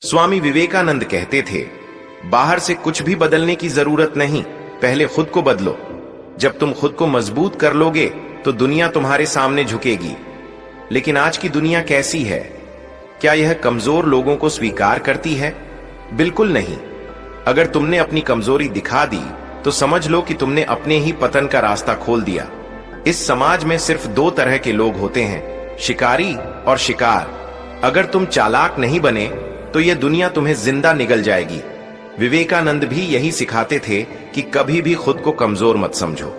स्वामी विवेकानंद कहते थे, बाहर से कुछ भी बदलने की जरूरत नहीं, पहले खुद को बदलो। जब तुम खुद को मजबूत कर लोगे तो दुनिया तुम्हारे सामने झुकेगी। लेकिन आज की दुनिया कैसी है? क्या यह कमजोर लोगों को स्वीकार करती है? बिल्कुल नहीं। अगर तुमने अपनी कमजोरी दिखा दी तो समझ लो कि तुमने अपने ही पतन का रास्ता खोल दिया। इस समाज में सिर्फ दो तरह के लोग होते हैं, शिकारी और शिकार। अगर तुम चालाक नहीं बने तो यह दुनिया तुम्हें जिंदा निगल जाएगी। विवेकानंद भी यही सिखाते थे कि कभी भी खुद को कमजोर मत समझो।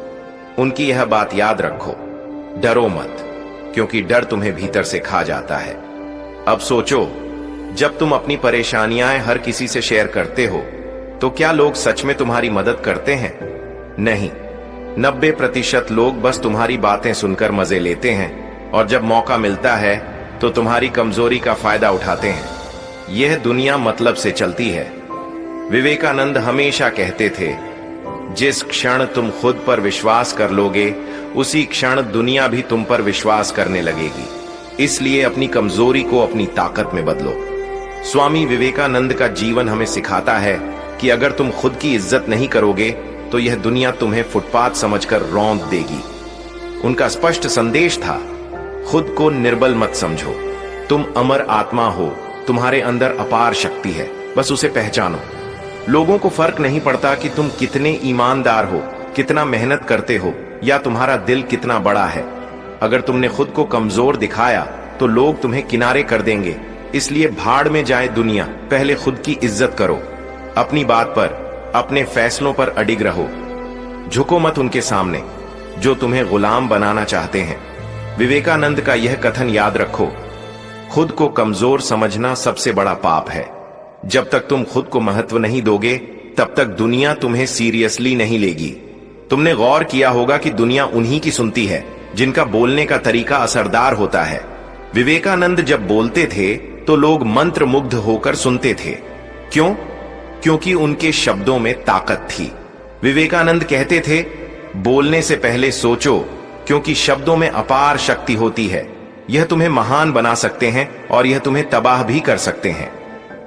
उनकी यह बात याद रखो, डरो मत, क्योंकि डर तुम्हें भीतर से खा जाता है। अब सोचो, जब तुम अपनी परेशानियां हर किसी से शेयर करते हो तो क्या लोग सच में तुम्हारी मदद करते हैं? नहीं, 90% लोग बस तुम्हारी बातें सुनकर मजे लेते हैं और जब मौका मिलता है तो तुम्हारी कमजोरी का फायदा उठाते हैं। यह दुनिया मतलब से चलती है। विवेकानंद हमेशा कहते थे, जिस क्षण तुम खुद पर विश्वास कर लोगे उसी क्षण दुनिया भी तुम पर विश्वास करने लगेगी। इसलिए अपनी कमजोरी को अपनी ताकत में बदलो। स्वामी विवेकानंद का जीवन हमें सिखाता है कि अगर तुम खुद की इज्जत नहीं करोगे तो यह दुनिया तुम्हें फुटपाथ समझकर रौंद देगी। उनका स्पष्ट संदेश था, खुद को निर्बल मत समझो, तुम अमर आत्मा हो, तुम्हारे अंदर अपार शक्ति है, बस उसे पहचानो। लोगों को फर्क नहीं पड़ता कि तुम कितने ईमानदार हो, कितना मेहनत करते हो या तुम्हारा दिल कितना बड़ा है। अगर तुमने खुद को कमजोर दिखाया तो लोग तुम्हें किनारे कर देंगे। इसलिए भाड़ में जाए दुनिया, पहले खुद की इज्जत करो। अपनी बात पर, अपने फैसलों पर अडिग रहो। झुको मत उनके सामने जो तुम्हें गुलाम बनाना चाहते हैं। विवेकानंद का यह कथन याद रखो, खुद को कमजोर समझना सबसे बड़ा पाप है। जब तक तुम खुद को महत्व नहीं दोगे तब तक दुनिया तुम्हें सीरियसली नहीं लेगी। तुमने गौर किया होगा कि दुनिया उन्हीं की सुनती है जिनका बोलने का तरीका असरदार होता है। विवेकानंद जब बोलते थे तो लोग मंत्रमुग्ध होकर सुनते थे। क्यों? क्योंकि उनके शब्दों में ताकत थी। विवेकानंद कहते थे, बोलने से पहले सोचो, क्योंकि शब्दों में अपार शक्ति होती है। यह तुम्हें महान बना सकते हैं और यह तुम्हें तबाह भी कर सकते हैं।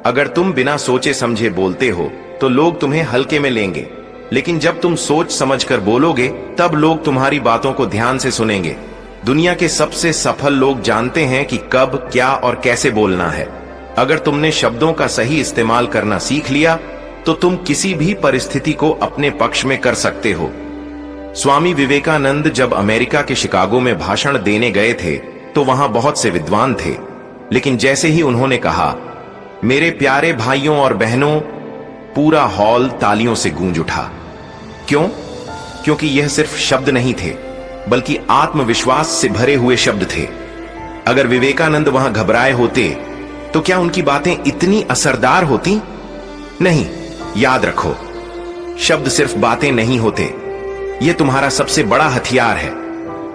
अगर तुम बिना सोचे समझे बोलते हो तो लोग तुम्हें हल्के में लेंगे, लेकिन जब तुम सोच समझकर बोलोगे तब लोग तुम्हारी बातों को ध्यान से सुनेंगे। दुनिया के सबसे सफल लोग जानते हैं कि कब, क्या और कैसे बोलना है। अगर तुमने शब्दों का सही इस्तेमाल करना सीख लिया तो तुम किसी भी परिस्थिति को अपने पक्ष में कर सकते हो। स्वामी विवेकानंद जब अमेरिका के शिकागो में भाषण देने गए थे तो वहां बहुत से विद्वान थे, लेकिन जैसे ही उन्होंने कहा, मेरे प्यारे भाइयों और बहनों, पूरा हॉल तालियों से गूंज उठा। क्यों? क्योंकि यह सिर्फ शब्द नहीं थे, बल्कि आत्मविश्वास से भरे हुए शब्द थे। अगर विवेकानंद वहां घबराए होते तो क्या उनकी बातें इतनी असरदार होती? नहीं। याद रखो, शब्द सिर्फ बातें नहीं होते, यह तुम्हारा सबसे बड़ा हथियार है।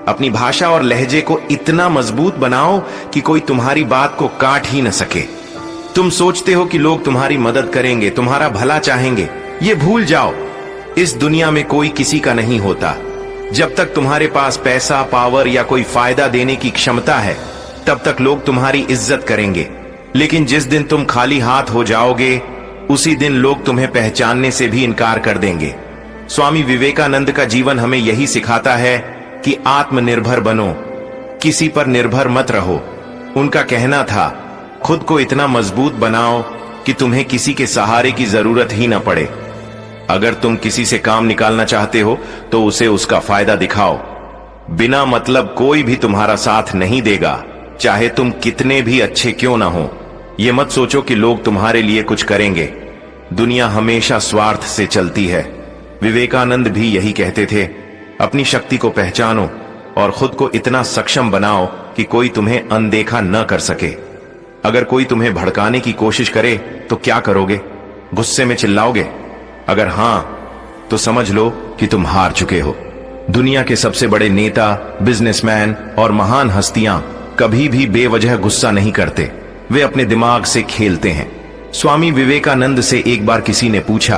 अपनी भाषा और लहजे को इतना मजबूत बनाओ कि कोई तुम्हारी बात को काट ही न सके। तुम सोचते हो कि लोग तुम्हारी मदद करेंगे, तुम्हारा भला चाहेंगे, ये भूल जाओ। इस दुनिया में कोई किसी का नहीं होता। जब तक तुम्हारे पास पैसा, पावर या कोई फायदा देने की क्षमता है तब तक लोग तुम्हारी इज्जत करेंगे, लेकिन जिस दिन तुम खाली हाथ हो जाओगे उसी दिन लोग तुम्हें पहचानने से भी इनकार कर देंगे। स्वामी विवेकानंद का जीवन हमें यही सिखाता है कि आत्मनिर्भर बनो, किसी पर निर्भर मत रहो। उनका कहना था, खुद को इतना मजबूत बनाओ कि तुम्हें किसी के सहारे की जरूरत ही न पड़े। अगर तुम किसी से काम निकालना चाहते हो तो उसे उसका फायदा दिखाओ। बिना मतलब कोई भी तुम्हारा साथ नहीं देगा, चाहे तुम कितने भी अच्छे क्यों ना हो। यह मत सोचो कि लोग तुम्हारे लिए कुछ करेंगे। दुनिया हमेशा स्वार्थ से चलती है। विवेकानंद भी यही कहते थे, अपनी शक्ति को पहचानो और खुद को इतना सक्षम बनाओ कि कोई तुम्हें अनदेखा न कर सके। अगर कोई तुम्हें भड़काने की कोशिश करे तो क्या करोगे? गुस्से में चिल्लाओगे? अगर हां, तो समझ लो कि तुम हार चुके हो। दुनिया के सबसे बड़े नेता, बिजनेसमैन और महान हस्तियां कभी भी बेवजह गुस्सा नहीं करते। वे अपने दिमाग से खेलते हैं। स्वामी विवेकानंद से एक बार किसी ने पूछा,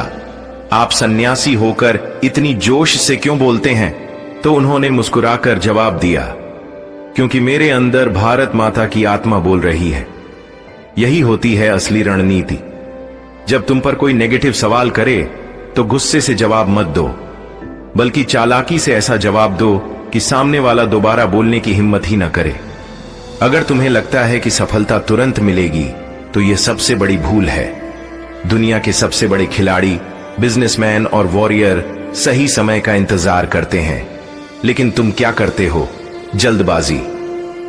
आप सन्यासी होकर इतनी जोश से क्यों बोलते हैं? तो उन्होंने मुस्कुराकर जवाब दिया, क्योंकि मेरे अंदर भारत माता की आत्मा बोल रही है। यही होती है असली रणनीति। जब तुम पर कोई नेगेटिव सवाल करे तो गुस्से से जवाब मत दो, बल्कि चालाकी से ऐसा जवाब दो कि सामने वाला दोबारा बोलने की हिम्मत ही ना करे। अगर तुम्हें लगता है कि सफलता तुरंत मिलेगी तो यह सबसे बड़ी भूल है। दुनिया के सबसे बड़े खिलाड़ी, बिजनेसमैन और वॉरियर सही समय का इंतजार करते हैं, लेकिन तुम क्या करते हो? जल्दबाजी।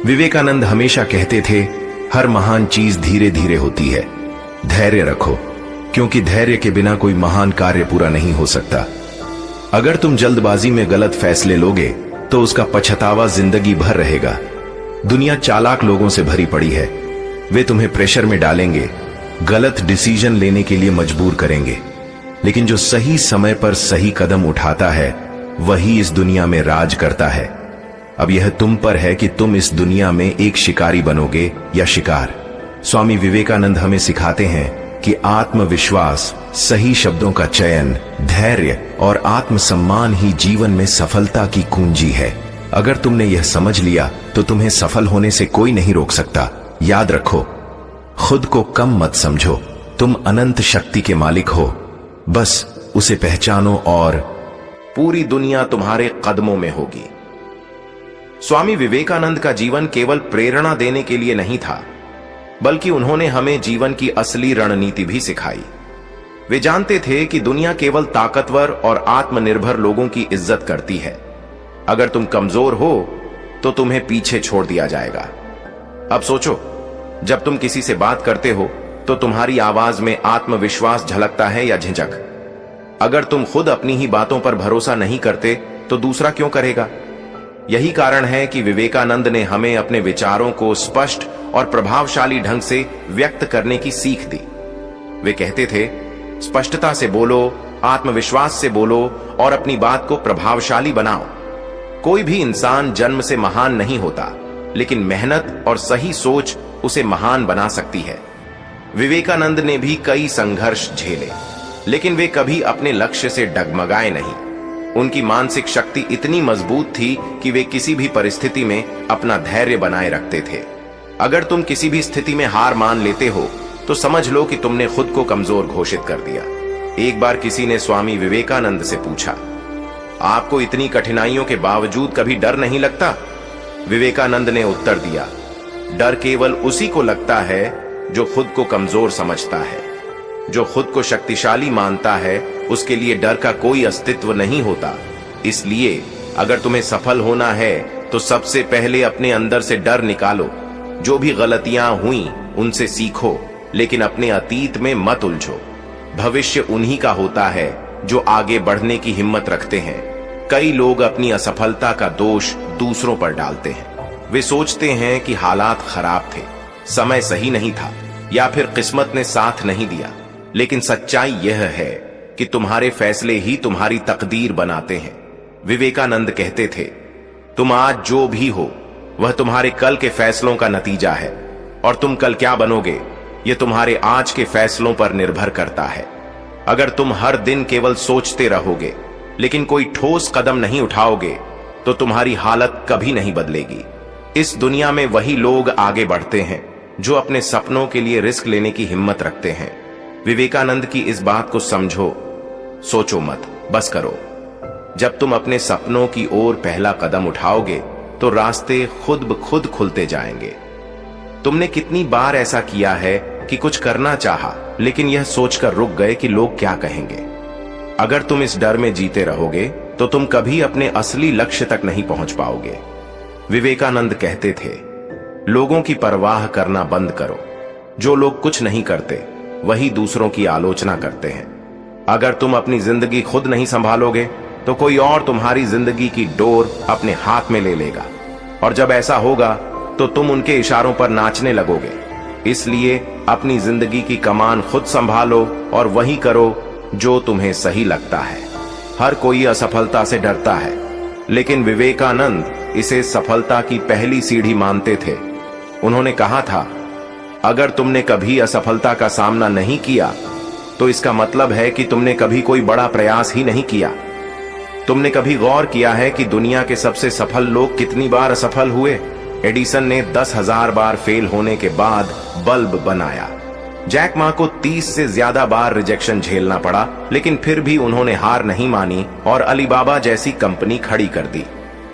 विवेकानंद हमेशा कहते थे, हर महान चीज धीरे धीरे होती है। धैर्य रखो, क्योंकि धैर्य के बिना कोई महान कार्य पूरा नहीं हो सकता। अगर तुम जल्दबाजी में गलत फैसले लोगे तो उसका पछतावा जिंदगी भर रहेगा। दुनिया चालाक लोगों से भरी पड़ी है। वे तुम्हें प्रेशर में डालेंगे, गलत डिसीजन लेने के लिए मजबूर करेंगे, लेकिन जो सही समय पर सही कदम उठाता है वही इस दुनिया में राज करता है। अब यह तुम पर है कि तुम इस दुनिया में एक शिकारी बनोगे या शिकार। स्वामी विवेकानंद हमें सिखाते हैं कि आत्मविश्वास, सही शब्दों का चयन, धैर्य और आत्मसम्मान ही जीवन में सफलता की कुंजी है। अगर तुमने यह समझ लिया तो तुम्हें सफल होने से कोई नहीं रोक सकता। याद रखो, खुद को कम मत समझो। तुम अनंत शक्ति के मालिक हो, बस उसे पहचानो और पूरी दुनिया तुम्हारे कदमों में होगी। स्वामी विवेकानंद का जीवन केवल प्रेरणा देने के लिए नहीं था, बल्कि उन्होंने हमें जीवन की असली रणनीति भी सिखाई। वे जानते थे कि दुनिया केवल ताकतवर और आत्मनिर्भर लोगों की इज्जत करती है। अगर तुम कमजोर हो तो तुम्हें पीछे छोड़ दिया जाएगा। अब सोचो, जब तुम किसी से बात करते हो तो तुम्हारी आवाज में आत्मविश्वास झलकता है या झिझक? अगर तुम खुद अपनी ही बातों पर भरोसा नहीं करते तो दूसरा क्यों करेगा? यही कारण है कि विवेकानंद ने हमें अपने विचारों को स्पष्ट और प्रभावशाली ढंग से व्यक्त करने की सीख दी। वे कहते थे, स्पष्टता से बोलो, आत्मविश्वास से बोलो और अपनी बात को प्रभावशाली बनाओ। कोई भी इंसान जन्म से महान नहीं होता, लेकिन मेहनत और सही सोच उसे महान बना सकती है। विवेकानंद ने भी कई संघर्ष झेले, लेकिन वे कभी अपने लक्ष्य से डगमगाए नहीं। उनकी मानसिक शक्ति इतनी मजबूत थी कि वे किसी भी परिस्थिति में अपना धैर्य बनाए रखते थे। अगर तुम किसी भी स्थिति में हार मान लेते हो तो समझ लो कि तुमने खुद को कमजोर घोषित कर दिया। एक बार किसी ने स्वामी विवेकानंद से पूछा, आपको इतनी कठिनाइयों के बावजूद कभी डर नहीं लगता? विवेकानंद ने उत्तर दिया, डर केवल उसी को लगता है जो खुद को कमजोर समझता है। जो खुद को शक्तिशाली मानता है उसके लिए डर का कोई अस्तित्व नहीं होता। इसलिए अगर तुम्हें सफल होना है तो सबसे पहले अपने अंदर से डर निकालो। जो भी गलतियां हुई उनसे सीखो, लेकिन अपने अतीत में मत उलझो। भविष्य उन्हीं का होता है जो आगे बढ़ने की हिम्मत रखते हैं। कई लोग अपनी असफलता का दोष दूसरों पर डालते हैं। वे सोचते हैं कि हालात खराब थे, समय सही नहीं था, या फिर किस्मत ने साथ नहीं दिया। लेकिन सच्चाई यह है कि तुम्हारे फैसले ही तुम्हारी तकदीर बनाते हैं। विवेकानंद कहते थे, तुम आज जो भी हो वह तुम्हारे कल के फैसलों का नतीजा है, और तुम कल क्या बनोगे यह तुम्हारे आज के फैसलों पर निर्भर करता है। अगर तुम हर दिन केवल सोचते रहोगे लेकिन कोई ठोस कदम नहीं उठाओगे तो तुम्हारी हालत कभी नहीं बदलेगी। इस दुनिया में वही लोग आगे बढ़ते हैं जो अपने सपनों के लिए रिस्क लेने की हिम्मत रखते हैं। विवेकानंद की इस बात को समझो, सोचो मत, बस करो। जब तुम अपने सपनों की ओर पहला कदम उठाओगे तो रास्ते खुद ब खुद खुलते जाएंगे। तुमने कितनी बार ऐसा किया है कि कुछ करना चाहा लेकिन यह सोचकर रुक गए कि लोग क्या कहेंगे? अगर तुम इस डर में जीते रहोगे तो तुम कभी अपने असली लक्ष्य तक नहीं पहुंच पाओगे। विवेकानंद कहते थे, लोगों की परवाह करना बंद करो। जो लोग कुछ नहीं करते वही दूसरों की आलोचना करते हैं। अगर तुम अपनी जिंदगी खुद नहीं संभालोगे तो कोई और तुम्हारी जिंदगी की डोर अपने हाथ में ले लेगा, और जब ऐसा होगा तो तुम उनके इशारों पर नाचने लगोगे। इसलिए अपनी जिंदगी की कमान खुद संभालो और वही करो जो तुम्हें सही लगता है। हर कोई असफलता से डरता है, लेकिन विवेकानंद इसे सफलता की पहली सीढ़ी मानते थे। उन्होंने कहा था, अगर तुमने कभी असफलता का सामना नहीं किया तो इसका मतलब है कि तुमने कभी कोई बड़ा प्रयास ही नहीं किया। तुमने कभी गौर किया है कि दुनिया के सबसे सफल लोग कितनी बार असफल हुए? एडिसन ने 10,000 बार फेल होने के बाद बल्ब बनाया। जैक मा को 30 से ज्यादा बार रिजेक्शन झेलना पड़ा, लेकिन फिर भी उन्होंने हार नहीं मानी और अलीबाबा जैसी कंपनी खड़ी कर दी।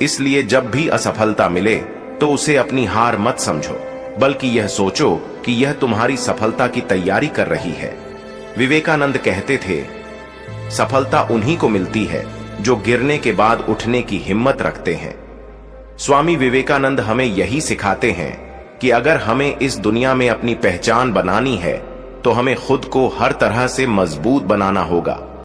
इसलिए जब भी असफलता मिले तो उसे अपनी हार मत समझो, बल्कि यह सोचो कि यह तुम्हारी सफलता की तैयारी कर रही है। विवेकानंद कहते थे, सफलता उन्हीं को मिलती है जो गिरने के बाद उठने की हिम्मत रखते हैं। स्वामी विवेकानंद हमें यही सिखाते हैं कि अगर हमें इस दुनिया में अपनी पहचान बनानी है तो हमें खुद को हर तरह से मजबूत बनाना होगा।